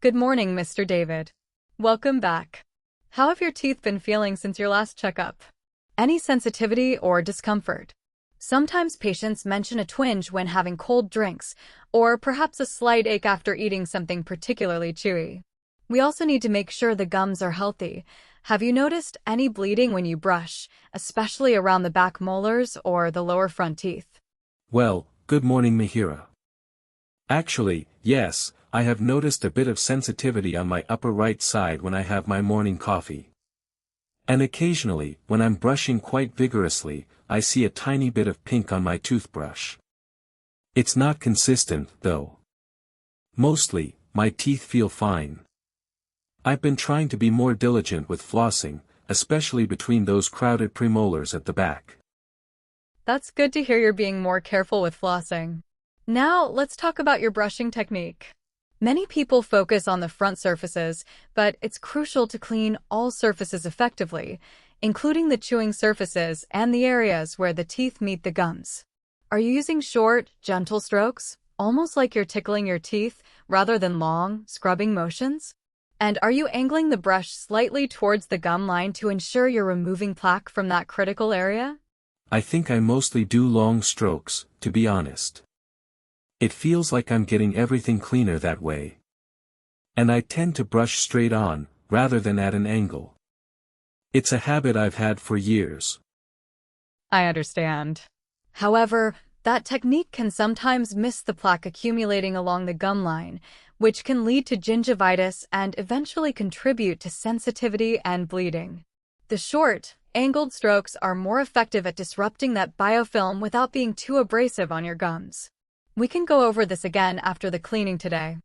Good morning, Mr. David. Welcome back. How have your teeth been feeling since your last checkup? Any sensitivity or discomfort? Sometimes patients mention a twinge when having cold drinks, or perhaps a slight ache after eating something particularly chewy. We also need to make sure the gums are healthy. Have you noticed any bleeding when you brush, especially around the back molars or the lower front teeth? Well, good morning, Mihira. Actually, yes, I have noticed a bit of sensitivity on my upper right side when I have my morning coffee. And occasionally, when I'm brushing quite vigorously, I see a tiny bit of pink on my toothbrush. It's not consistent, though. Mostly, my teeth feel fine. I've been trying to be more diligent with flossing, especially between those crowded premolars at the back. That's good to hear you're being more careful with flossing. Now, let's talk about your brushing technique. Many people focus on the front surfaces, but it's crucial to clean all surfaces effectively, including the chewing surfaces and the areas where the teeth meet the gums. Are you using short, gentle strokes, almost like you're tickling your teeth, rather than long, scrubbing motions? And are you angling the brush slightly towards the gum line to ensure you're removing plaque from that critical area? I think I mostly do long strokes, to be honest. It feels like I'm getting everything cleaner that way. And I tend to brush straight on, rather than at an angle. It's a habit I've had for years. I understand. However, that technique can sometimes miss the plaque accumulating along the gum line, which can lead to gingivitis and eventually contribute to sensitivity and bleeding. The short, angled strokes are more effective at disrupting that biofilm without being too abrasive on your gums. We can go over this again after the cleaning today.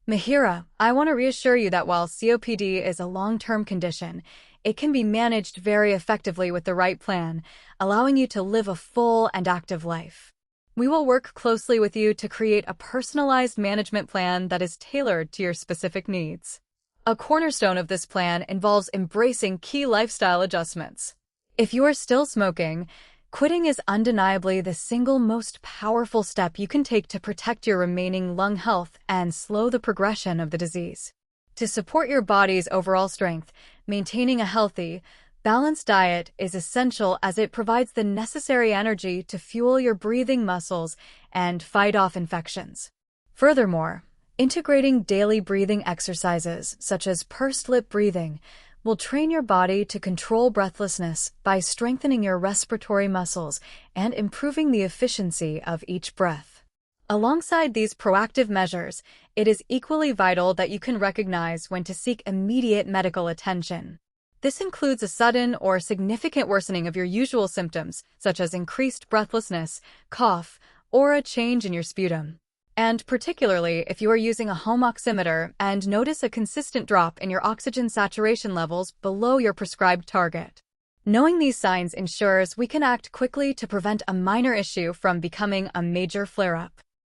Mihira, I want to reassure you that while COPD is a long-term condition, it can be managed very effectively with the right plan, allowing you to live a full and active life. We will work closely with you to create a personalized management plan that is tailored to your specific needs. A cornerstone of this plan involves embracing key lifestyle adjustments. If you are still smoking, quitting is undeniably the single most powerful step you can take to protect your remaining lung health and slow the progression of the disease. To support your body's overall strength, maintaining a healthy, balanced diet is essential as it provides the necessary energy to fuel your breathing muscles and fight off infections. Furthermore, integrating daily breathing exercises, such as pursed lip breathing, will train your body to control breathlessness by strengthening your respiratory muscles and improving the efficiency of each breath. Alongside these proactive measures, it is equally vital that you can recognize when to seek immediate medical attention. This includes a sudden or significant worsening of your usual symptoms, such as increased breathlessness, cough, or a change in your sputum. And particularly if you are using a home oximeter and notice a consistent drop in your oxygen saturation levels below your prescribed target. Knowing these signs ensures we can act quickly to prevent a minor issue from becoming a major flare-up.